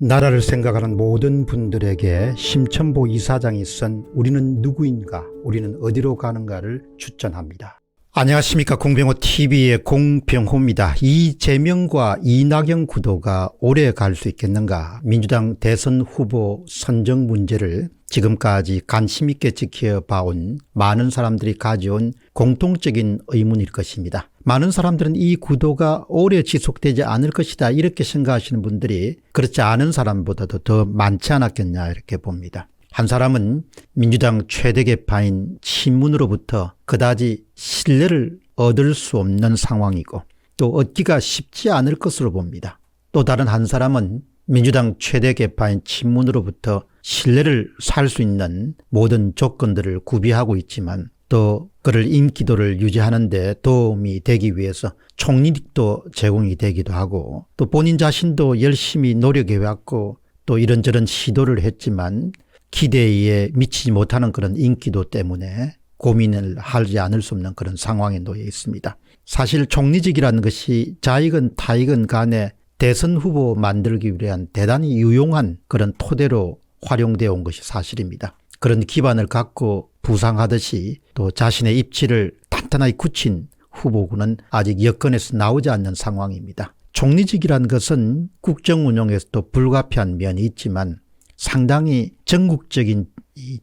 나라를 생각하는 모든 분들에게 심천보 이사장이 쓴 우리는 누구인가, 우리는 어디로 가는가를 추천합니다. 안녕하십니까. 공병호TV의 공병호입니다. 이재명과 이낙연 구도가 오래 갈 수 있겠는가. 민주당 대선 후보 선정 문제를 지금까지 관심 있게 지켜봐온 많은 사람들이 가져온 공통적인 의문일 것입니다. 많은 사람들은 이 구도가 오래 지속되지 않을 것이다 이렇게 생각하시는 분들이 그렇지 않은 사람보다도 더 많지 않았겠냐 이렇게 봅니다. 한 사람은 민주당 최대 계파인 친문으로부터 그다지 신뢰를 얻을 수 없는 상황이고 또 얻기가 쉽지 않을 것으로 봅니다. 또 다른 한 사람은 민주당 최대 계파인 친문으로부터 신뢰를 살 수 있는 모든 조건들을 구비하고 있지만 또 그를 인기도를 유지하는 데 도움이 되기 위해서 총리직도 제공이 되기도 하고 또 본인 자신도 열심히 노력해왔고 또 이런저런 시도를 했지만 기대에 미치지 못하는 그런 인기도 때문에 고민을 하지 않을 수 없는 그런 상황에 놓여 있습니다. 사실 총리직이라는 것이 자익은 타익은 간에 대선 후보 만들기 위한 대단히 유용한 그런 토대로 활용되어 온 것이 사실입니다. 그런 기반을 갖고 부상하듯이 또 자신의 입지를 단단하게 굳힌 후보군은 아직 여건에서 나오지 않는 상황입니다. 총리직이라는 것은 국정 운영에서도 불가피한 면이 있지만 상당히 전국적인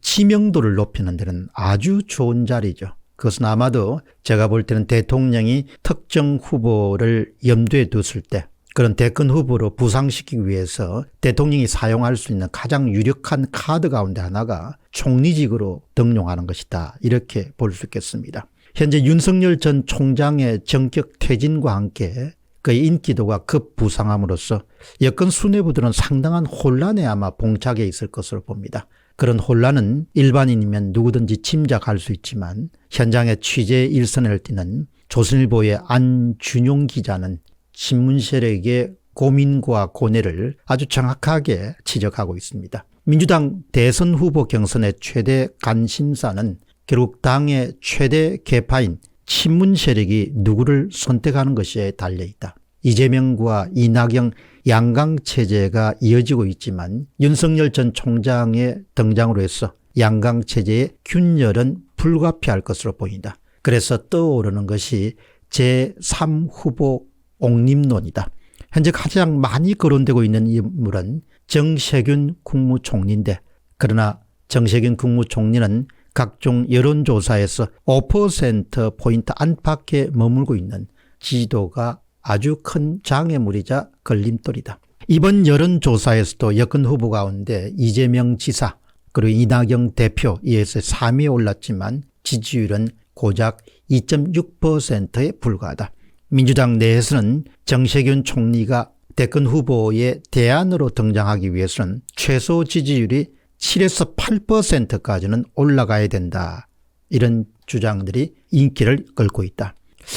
지명도를 높이는 데는 아주 좋은 자리죠. 그것은 아마도 제가 볼 때는 대통령이 특정 후보를 염두에 뒀을 때 그런 대권 후보로 부상시키기 위해서 대통령이 사용할 수 있는 가장 유력한 카드 가운데 하나가 총리직으로 등용하는 것이다. 이렇게 볼 수 있겠습니다. 현재 윤석열 전 총장의 정격 퇴진과 함께 그의 인기도가 급부상함으로써 여권 수뇌부들은 상당한 혼란에 아마 봉착해 있을 것으로 봅니다. 그런 혼란은 일반인이면 누구든지 짐작할 수 있지만 현장의 취재 일선을 뛰는 조선일보의 안준용 기자는 신문 세력의 고민과 고뇌를 아주 정확하게 지적하고 있습니다. 민주당 대선 후보 경선의 최대 관심사는 결국 당의 최대 계파인 친문 세력이 누구를 선택하는 것에 달려있다. 이재명과 이낙연 양강체제가 이어지고 있지만 윤석열 전 총장의 등장으로 해서 양강체제의 균열은 불가피할 것으로 보인다. 그래서 떠오르는 것이 제3후보 옹립론이다. 현재 가장 많이 거론되고 있는 인물은 정세균 국무총리인데 그러나 정세균 국무총리는 각종 여론조사에서 5%포인트 안팎에 머물고 있는 지지도가 아주 큰 장애물이자 걸림돌이다. 이번 여론조사에서도 여권 후보 가운데 이재명 지사 그리고 이낙연 대표 이에서 3위에 올랐지만 지지율은 고작 2.6%에 불과하다. 민주당 내에서는 정세균 총리가 대권 후보의 대안으로 등장하기 위해서는 최소 지지율이 7에서 8%까지는 올라가야 된다. 이런 주장들이 인기를 끌고 있다.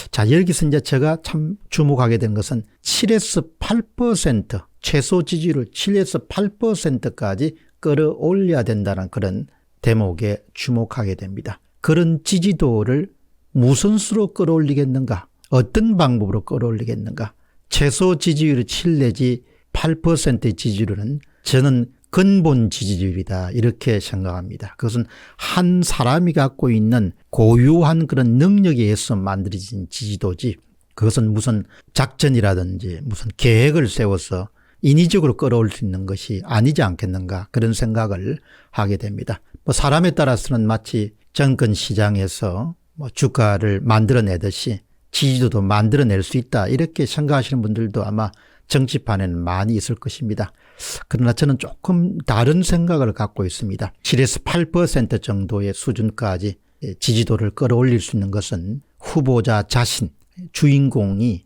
자, 여기서 이제 제가 참 주목하게 된 것은 7에서 8% 최소 지지율을 7에서 8%까지 끌어올려야 된다는 그런 대목에 주목하게 됩니다. 그런 지지도를 무슨 수로 끌어올리겠는가? 어떤 방법으로 끌어올리겠는가? 최소 지지율이 7 내지 8%의 지지율은 저는 근본 지지율이다 이렇게 생각합니다. 그것은 한 사람이 갖고 있는 고유한 그런 능력에 의해서 만들어진 지지도지 그것은 무슨 작전이라든지 무슨 계획을 세워서 인위적으로 끌어올 수 있는 것이 아니지 않겠는가 그런 생각을 하게 됩니다. 사람에 따라서는 마치 정권 시장에서 주가를 만들어내듯이 지지도도 만들어낼 수 있다 이렇게 생각하시는 분들도 아마 정치판에는 많이 있을 것입니다. 그러나 저는 조금 다른 생각을 갖고 있습니다. 7에서 8% 정도의 수준까지 지지도를 끌어올릴 수 있는 것은 후보자 자신, 주인공이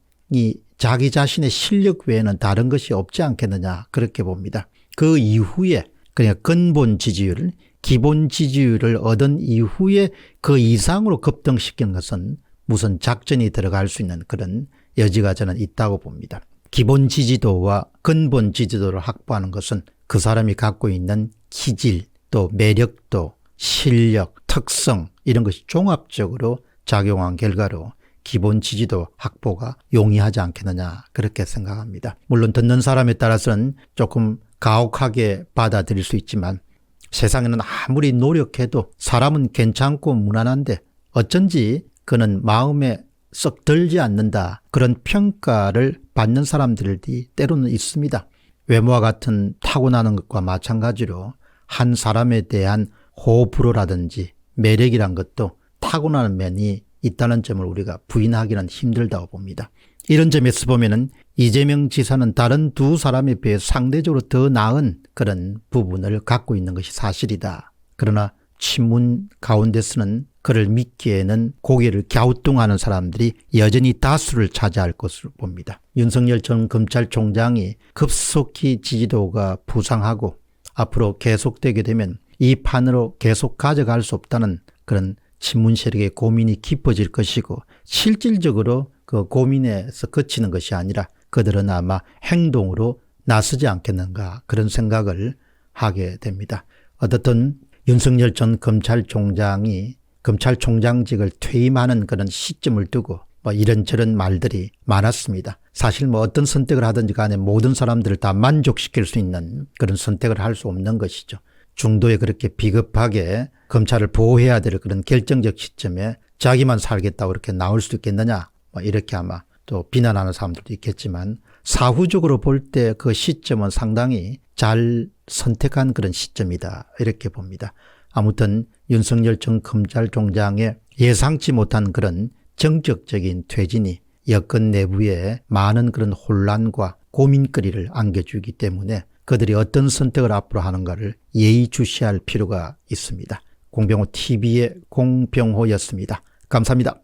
자기 자신의 실력 외에는 다른 것이 없지 않겠느냐 그렇게 봅니다. 그 이후에 그러니까 근본 지지율, 기본 지지율을 얻은 이후에 그 이상으로 급등시키는 것은 무슨 작전이 들어갈 수 있는 그런 여지가 저는 있다고 봅니다. 기본 지지도와 근본 지지도를 확보하는 것은 그 사람이 갖고 있는 기질, 또 매력도, 실력, 특성 이런 것이 종합적으로 작용한 결과로 기본 지지도 확보가 용이하지 않겠느냐 그렇게 생각합니다. 물론 듣는 사람에 따라서는 조금 가혹하게 받아들일 수 있지만 세상에는 아무리 노력해도 사람은 괜찮고 무난한데 어쩐지 그는 마음에 썩 들지 않는다. 그런 평가를 받는 사람들이 때로는 있습니다. 외모와 같은 타고나는 것과 마찬가지로 한 사람에 대한 호불호라든지 매력이란 것도 타고나는 면이 있다는 점을 우리가 부인하기는 힘들다고 봅니다. 이런 점에서 보면은 이재명 지사는 다른 두 사람에 비해 상대적으로 더 나은 그런 부분을 갖고 있는 것이 사실이다. 그러나 친문 가운데서는 그를 믿기에는 고개를 갸우뚱하는 사람들이 여전히 다수를 차지할 것으로 봅니다. 윤석열 전 검찰총장이 급속히 지지도가 부상하고 앞으로 계속되게 되면 이 판으로 계속 가져갈 수 없다는 그런 친문 세력의 고민이 깊어질 것이고 실질적으로 그 고민에서 그치는 것이 아니라 그들은 아마 행동으로 나서지 않겠는가 그런 생각을 하게 됩니다. 어떻든 윤석열 전 검찰총장이 검찰총장직을 퇴임하는 그런 시점을 두고 이런저런 말들이 많았습니다. 사실 어떤 선택을 하든지 간에 모든 사람들을 다 만족시킬 수 있는 그런 선택을 할 수 없는 것이죠. 중도에 그렇게 비겁하게 검찰을 보호해야 될 그런 결정적 시점에 자기만 살겠다고 이렇게 나올 수 있겠느냐 이렇게 아마 또 비난하는 사람들도 있겠지만 사후적으로 볼 때 그 시점은 상당히 잘 선택한 그런 시점이다 이렇게 봅니다. 아무튼 윤석열 전 검찰총장의 예상치 못한 그런 정적적인 퇴진이 여권 내부에 많은 그런 혼란과 고민거리를 안겨주기 때문에 그들이 어떤 선택을 앞으로 하는가를 예의주시할 필요가 있습니다. 공병호 TV의 공병호였습니다. 감사합니다.